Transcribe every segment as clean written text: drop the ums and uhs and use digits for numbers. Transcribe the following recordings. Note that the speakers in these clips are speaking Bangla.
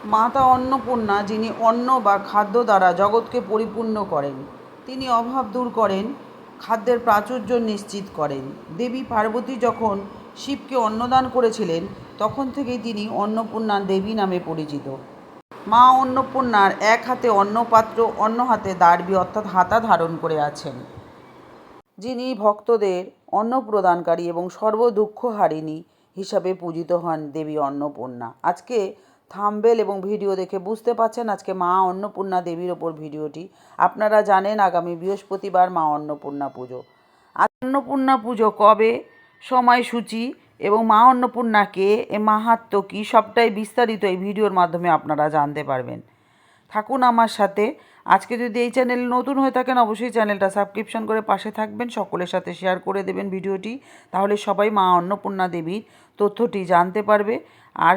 মাতা অন্নপূর্ণা, যিনি অন্ন বা খাদ্য দ্বারা জগৎকে পরিপূর্ণ করেন। তিনি অভাব দূর করেন, খাদ্যের প্রাচুর্য নিশ্চিত করেন। দেবী পার্বতী যখন শিবকে অন্নদান করেছিলেন, তখন থেকেই তিনি অন্নপূর্ণা দেবী নামে পরিচিত। মা অন্নপূর্ণার এক হাতে অন্নপাত্র, অন্য হাতে দার্বি অর্থাৎ হাতা ধারণ করে আছেন, যিনি ভক্তদের অন্ন প্রদানকারী এবং সর্বদুঃখ হারিণী হিসাবে পূজিত হন দেবী অন্নপূর্ণা। আজকে থাম্বনেল এবং ভিডিও দেখে বুঝতে পারছেন আজকে মা অন্নপূর্ণা দেবীর ওপর ভিডিওটি। আপনারা জানেন আগামী বৃহস্পতিবার মা অন্নপূর্ণা পুজো। অন্নপূর্ণা পুজো কবে, সময়সূচি এবং মা অন্নপূর্ণা কে, মাহাত্ম্য কী, সবটাই বিস্তারিত এই ভিডিওর মাধ্যমে আপনারা জানতে পারবেন। থাকুন আমার সাথে। আজকে যদি এই চ্যানেল নতুন হয়ে থাকেন, অবশ্যই চ্যানেলটা সাবস্ক্রিপশন করে পাশে থাকবেন, সকলের সাথে শেয়ার করে দেবেন ভিডিওটি, তাহলে সবাই মা অন্নপূর্ণা দেবীর তথ্যটি জানতে পারবে। আর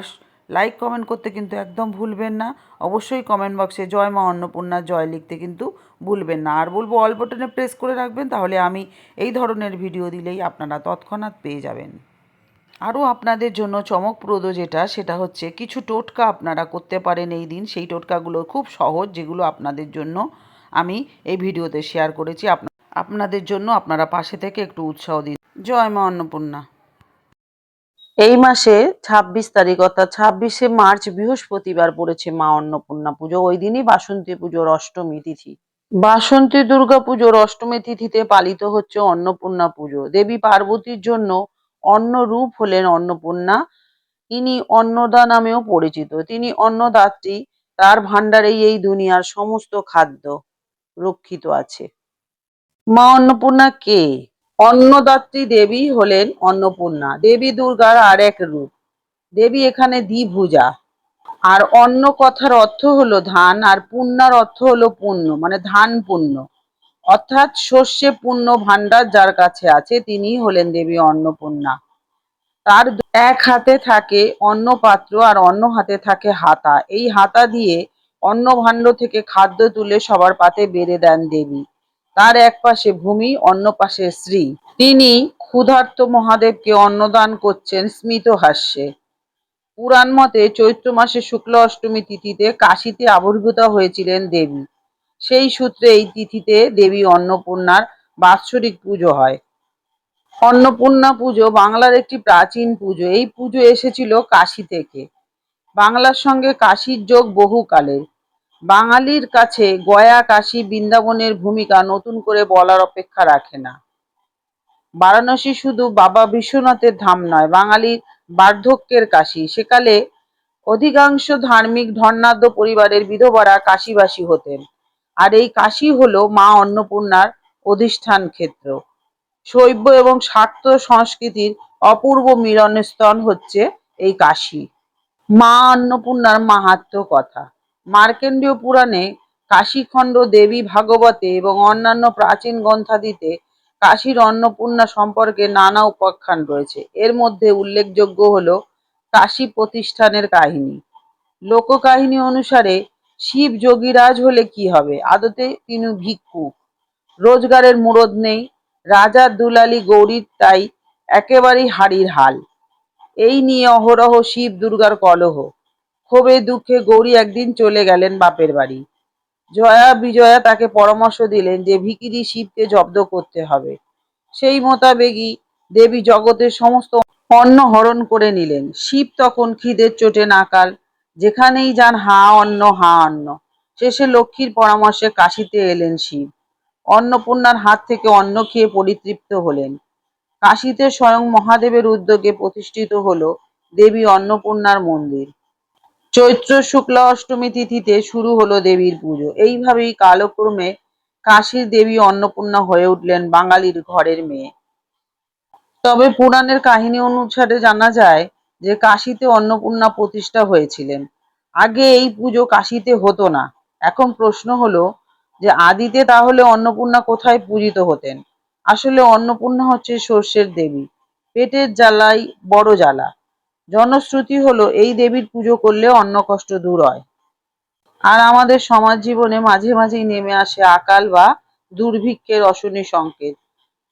লাইক কমেন্ট করতে কিন্তু একদম ভুলবেন না। অবশ্যই কমেন্ট বক্সে জয় মা অন্নপূর্ণা জয় লিখতে কিন্তু ভুলবেন না। আর বলবো অল বাটনে প্রেস করে রাখবেন, তাহলে আমি এই ধরনের ভিডিও দিলেই আপনারা তৎক্ষণাৎ পেয়ে যাবেন। আরও আপনাদের জন্য চমকপ্রদ সেটা হচ্ছে কিছু টোটকা আপনারা করতে পারেন এই দিন। সেই টোটকাগুলো খুব সহজ, যেগুলো আপনাদের জন্য আমি এই ভিডিওতে শেয়ার করেছি। আপনাদের জন্য আপনারা পাশে থেকে একটু উৎসাহ দিন। জয় মা অন্নপূর্ণা। এই মাসে ২৬ তারিখ অর্থাৎ ২৬শে মার্চ বৃহস্পতিবার পড়েছে মা অন্নপূর্ণা পুজো। ওই দিনই বাসন্তী পুজোর অষ্টমী তিথি। বাসন্তী দুর্গা পুজোর অষ্টমী তিথিতে পালিত হচ্ছে অন্নপূর্ণা পুজো। দেবী পার্বতীর জন্য অন্ন রূপ হলেন অন্নপূর্ণা। ইনি অন্নদা নামেও পরিচিত। তিনি অন্নদাত্রী, তার ভাণ্ডারেই এই দুনিয়ার সমস্ত খাদ্য রক্ষিত আছে। মা অন্নপূর্ণা কে? অন্নদাত্রী দেবী হলেন অন্নপূর্ণা, দেবী দুর্গার আর এক রূপ। দেবী এখানে দ্বিভুজা। আর অন্ন কথার অর্থ হলো ধান, আর পূর্ণার অর্থ হলো পুণ্য, মানে ধান পুণ্য, অর্থাৎ শস্যে পূর্ণ ভাণ্ডার যার কাছে আছে তিনি হলেন দেবী অন্নপূর্ণা। তার এক হাতে থাকে অন্ন পাত্র আর অন্য হাতে থাকে হাতা। এই হাতা দিয়ে অন্ন ভাণ্ড থেকে খাদ্য তুলে সবার পাতে বেড়ে দেন দেবী। তার এক পাশে ভূমি, অন্য পাশে শ্রী। তিনি ক্ষুধার্ত মহাদেবকে অন্নদান করছেন স্মিত হাস্যে। পুরাণ মতে চৈত্র মাসে শুক্ল অষ্টমী তিথিতে কাশীতে আবির্ভূতা হয়েছিলেন দেবী। সেই সূত্রে এই তিথিতে দেবী অন্নপূর্ণার বাৎসরিক পুজো হয়। অন্নপূর্ণা পুজো বাংলার একটি প্রাচীন পুজো। এই পুজো এসেছিল কাশী থেকে। বাংলার সঙ্গে কাশীর যোগ বহুকালের। বাঙালির কাছে গয়া, কাশী, বৃন্দাবনের ভূমিকা নতুন করে বলার অপেক্ষা রাখে না। বারাণসী শুধু বাবা বিশ্বনাথের ধাম নয়, বাঙালির বার্ধক্যের কাশী। সেকালে অধিকাংশ ধার্মিক ধর্নাঢ্য পরিবারের বিধবারা কাশীবাসী হতেন। আর এই কাশী হলো মা অন্নপূর্ণার অধিষ্ঠান ক্ষেত্র। শৈব এবং শাক্ত সংস্কৃতির অপূর্ব মিলনস্থল হচ্ছে এই কাশী। মা অন্নপূর্ণার মাহাত্ম্য কথা। মার্কণ্ডেয় পুরাণে, কাশীখণ্ড, দেবী ভাগবতে এবং অন্যান্য প্রাচীন গ্রন্থাদিতে কাশীর অন্নপূর্ণা সম্পর্কে নানা উপাখ্যান রয়েছে। এর মধ্যে উল্লেখযোগ্য হল কাশী প্রতিষ্ঠানের কাহিনী। লোককাহিনী অনুসারে শিব যোগীরাজ হলে কি হবে? আদতে তিনি ভিক্ষুক, রোজগারের মুরদ নেই। রাজার দুলালি গৌরীর তাই একেবারেই হাড়ির হাল। এই নিয়ে অহরহ শিব দুর্গার কলহ। ক্ষোভে দুঃখে গৌরী একদিন চলে গেলেন বাপের বাড়ি। জয়া বিজয়া তাকে পরামর্শ দিলেন যে ভিখিরি শিবকে জব্দ করতে হবে। সেই মোতাবেকই দেবী জগতের সমস্ত অন্ন হরণ করে নিলেন। শিব তখন খিদের চোটে নাকাল। যেখানেই যান হা অন্ন হা অন্ন। শেষে লক্ষ্মীর পরামর্শে কাশীতে এলেন শিব। অন্নপূর্ণার হাত থেকে অন্ন খেয়ে পরিতৃপ্ত হলেন। কাশীতে স্বয়ং মহাদেবের উদ্যোগে প্রতিষ্ঠিত হল দেবী অন্নপূর্ণার মন্দির। চৈত্র শুক্লা অষ্টমী তিথিতে শুরু হলো দেবীর পুজো। এইভাবেই কালক্রমে কাশীর দেবী অন্নপূর্ণা হয়ে উঠলেন বাঙালির ঘরের মেয়ে। তবে পুরাণের কাহিনী অনুসারে জানা যায় যে কাশীতে অন্নপূর্ণা প্রতিষ্ঠা হয়েছিলেন। আগে এই পুজো কাশীতে হতো না। এখন প্রশ্ন হলো যে আদিতে তাহলে অন্নপূর্ণা কোথায় পূজিত হতেন? আসলে অন্নপূর্ণা হচ্ছে শস্যের দেবী। পেটের জ্বালাই বড় জ্বালা। জনশ্রুতি হলো এই দেবীর পুজো করলে অন্ন কষ্ট দূর হয়। আর আমাদের সমাজ জীবনে মাঝে মাঝেই নেমে আসে আকাল বা দুর্ভিক্ষের অশনি সংকেত।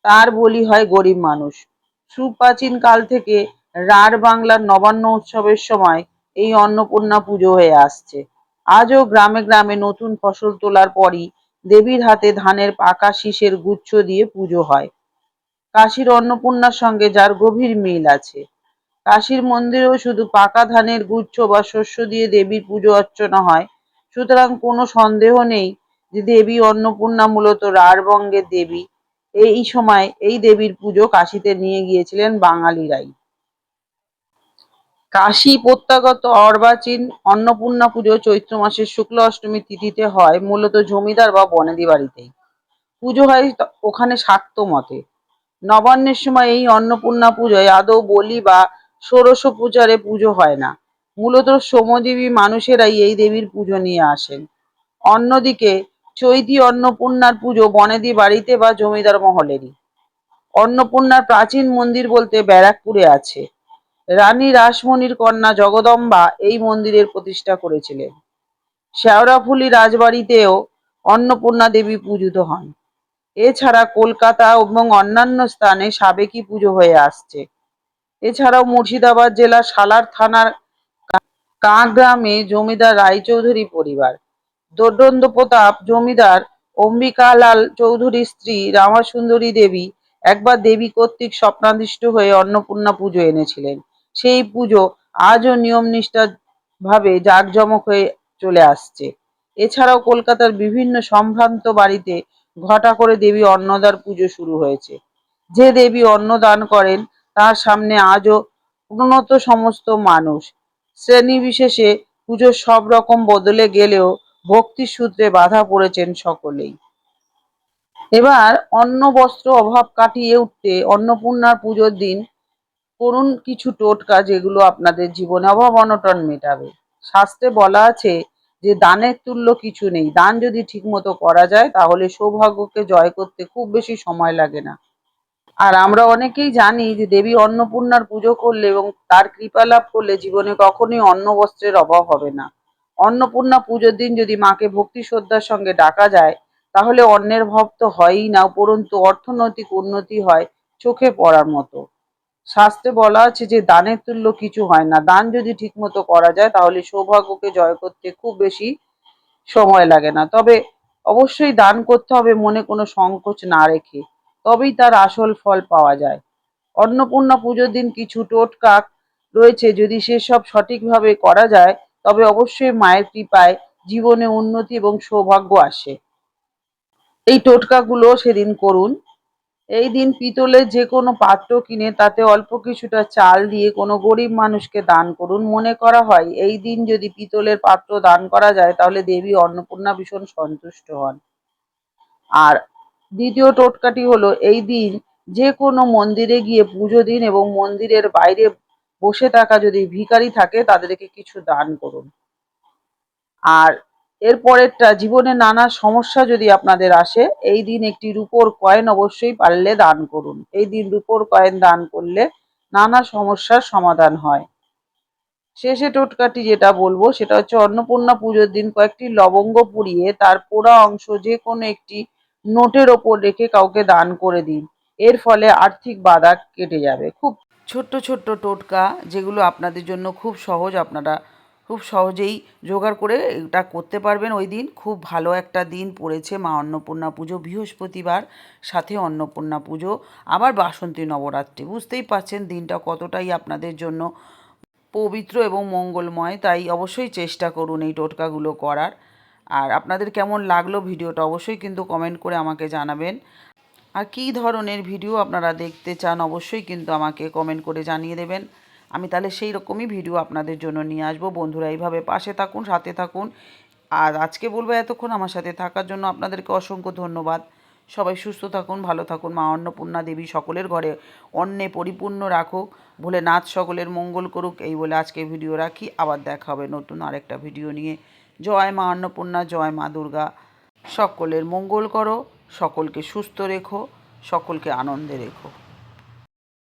তার বলি হয় গরিব মানুষ। সুপ্রাচীন কাল থেকে রাঢ় বাংলার নবান্ন উৎসবের সময় এই অন্নপূর্ণা পুজো হয়ে আসছে। আজও গ্রামে গ্রামে নতুন ফসল তোলার পরই দেবীর হাতে ধানের পাকা শীষের গুচ্ছ দিয়ে পুজো হয়। কাশীর অন্নপূর্ণার সঙ্গে যার গভীর মিল আছে। কাশীর মন্দিরেও শুধু পাকা ধানের গুচ্ছ বা শস্য দিয়ে দেবীর পুজো অর্চনা হয়। সুতরাং কোনো সন্দেহ নেই যে দেবী অন্নপূর্ণা মূলত রাঢ়বঙ্গের দেবী। এই সময় এই দেবীর পুজো কাশীতে নিয়ে গিয়েছিলেন বাঙালিরাই। কাশী প্রত্যাগত অর্বাচীন অন্নপূর্ণা পুজো চৈত্র মাসের শুক্ল অষ্টমী তিথিতে হয়, মূলত জমিদার বা বনেদি বাড়িতেই। পুজো হয় ওখানে শাক্ত মতে। নবান্নের সময় এই অন্নপূর্ণা পুজোয় আদৌ বলি বা ষোড়শ পূজারে পুজো হয় না। মূলত শ্রমজীবী মানুষেরাই এই দেবীর পুজো নিয়ে আসেন। অন্যদিকে চৈতি অন্নপূর্ণার পুজো বনেদি বাড়িতে বা জমিদার মহলেরই। অন্নপূর্ণার প্রাচীন মন্দির বলতে ব্যারাকপুরে আছে। রানী রাসমণির কন্যা জগদম্বা এই মন্দিরের প্রতিষ্ঠা করেছিলেন। শেওড়াফুলি রাজবাড়িতেও অন্নপূর্ণা দেবী পূজিত হন। এছাড়া কলকাতা এবং অন্যান্য স্থানে সাবেকি পুজো হয়ে আসছে। এছাড়াও মুর্শিদাবাদ জেলার সালার থানার কাঁ গ্রামে জমিদার রায়চৌধুরী পরিবার, দোর্দণ্ড প্রতাপ জমিদার অম্বিকালাল চৌধুরীর স্ত্রী রামাসুন্দরী দেবী একবার দেবী কর্তৃক স্বপ্নাদিষ্ট হয়ে অন্নপূর্ণা পুজো এনেছিলেন। সেই পুজো আজও নিয়মনিষ্ঠা ভাবে জাঁকজমক হয়ে চলে আসছে। এছাড়াও কলকাতার বিভিন্ন সম্ভ্রান্ত বাড়িতে ঘটা করে দেবী অন্নদার পুজো শুরু হয়েছে। যে দেবী অন্ন দান করেন তার সামনে আজও উন্নত সমস্ত মানুষ। শ্রেণী বিশেষে পুজোর সব রকম বদলে গেলেও ভক্তির সূত্রে বাঁধা পড়েছেন সকলেই। এবার অন্ন বস্ত্র অভাব কাটিয়ে উঠতে অন্নপূর্ণার পুজোর দিন করুন কিছু টোটকা, যেগুলো আপনাদের জীবনে অভাব অনটন মেটাবে। শাস্ত্রে বলা আছে যে দানের তুল্য কিছু নেই। দান যদি ঠিক মতো করা যায় তাহলে সৌভাগ্যকে জয় করতে খুব বেশি সময় লাগে না। আর আমরা অনেকেই জানি যে দেবী অন্নপূর্ণার পুজো করলে এবং তার কৃপা লাভ করলে জীবনে কখনোই অন্ন বস্ত্রের অভাব হবে না। অন্নপূর্ণা পুজোর দিন যদি মাকে ভক্তি শ্রদ্ধার সঙ্গে ডাকা যায় তাহলে অন্নের ভাব তো হয়ই না, উপরন্তু অর্থনৈতিক উন্নতি হয় চোখে পড়ার মতো। শাস্ত্রে বলা আছে যে দানের তুল্য কিছু হয় না। দান যদি ঠিক মতো করা যায় তাহলে সৌভাগ্যকে জয় করতে খুব বেশি সময় লাগে না। তবে অবশ্যই দান করতে হবে মনে কোনো সংকোচ না রেখে, তবেই তার আসল ফল পাওয়া যায়। অন্নপূর্ণা পুজোর দিন কিছু টোটকা রয়েছে, যদি সেসব সঠিকভাবে করা যায় তবে অবশ্যই মায়ের কৃপায় জীবনে উন্নতি এবং সৌভাগ্য আসে। এই টোটকাগুলো সেদিন করুন। এই দিন পিতলের যে কোনো পাত্র কিনে তাতে অল্প কিছুটা চাল দিয়ে কোনো গরিব মানুষকে দান করুন। মনে করা হয় এই দিন যদি পিতলের পাত্র দান করা যায় তাহলে দেবী অন্নপূর্ণা ভীষণ সন্তুষ্ট হন। আর দ্বিতীয় টোটকাটি হলো এই দিন যে কোনো মন্দিরে গিয়ে পুজো দিন এবং মন্দিরের বাইরে বসে থাকা যদি ভিখারি থাকে তাদেরকে কিছু দান করুন। আর এর পরেরটা, জীবনে নানা সমস্যা যদি আপনাদের আসে এই দিন একটি রূপোর কয়েন অবশ্যই পারলে দান করুন। এই দিন রূপোর কয়েন দান করলে নানা সমস্যার সমাধান হয়। শেষে টোটকাটি যেটা বলবো সেটা হচ্ছে অন্নপূর্ণা পুজোর দিন কয়েকটি লবঙ্গ পুড়িয়ে তার পোড়া অংশ যে কোনো একটি নোটের ওপর রেখে কাউকে দান করে দিন। এর ফলে আর্থিক বাধা কেটে যাবে। খুব ছোট্ট ছোট্ট টোটকা যেগুলো আপনাদের জন্য খুব সহজ, আপনারা খুব সহজেই জোগাড় করে এটা করতে পারবেন। ওই দিন খুব ভালো একটা দিন পড়েছে মা অন্নপূর্ণা পুজো, বৃহস্পতিবার, সাথে অন্নপূর্ণা পুজো, আবার বাসন্তী নবরাত্রি। বুঝতেই পারছেন দিনটা কতটাই আপনাদের জন্য পবিত্র এবং মঙ্গলময়। তাই অবশ্যই চেষ্টা করুন এই টোটকাগুলো করার। আর আপনাদের কেমন লাগলো ভিডিওটা অবশ্যই কিন্তু কমেন্ট করে আমাকে জানাবেন। আর কী ধরনের ভিডিও আপনারা দেখতে চান অবশ্যই কিন্তু আমাকে কমেন্ট করে জানিয়ে দেবেন। আমি তাহলে সেই রকমই ভিডিও আপনাদের জন্য নিয়ে আসবো। বন্ধুরা এইভাবে পাশে থাকুন, সাথে থাকুন। আর আজকে বলবো এতক্ষণ আমার সাথে থাকার জন্য আপনাদেরকে অসংখ্য ধন্যবাদ। সবাই সুস্থ থাকুন, ভালো থাকুন। মা অন্নপূর্ণা দেবী সকলের ঘরে অন্নে পরিপূর্ণ রাখুক, ভোলেনাথ সকলের মঙ্গল করুক, এই বলে আজকে ভিডিও রাখি। আবার দেখা হবে নতুন আরেকটা ভিডিও নিয়ে। জয় মা অন্নপূর্ণা, জয় মা দুর্গা। সকলের মঙ্গল করো, সকলকে সুস্থ রেখো, সকলকে আনন্দে রেখো।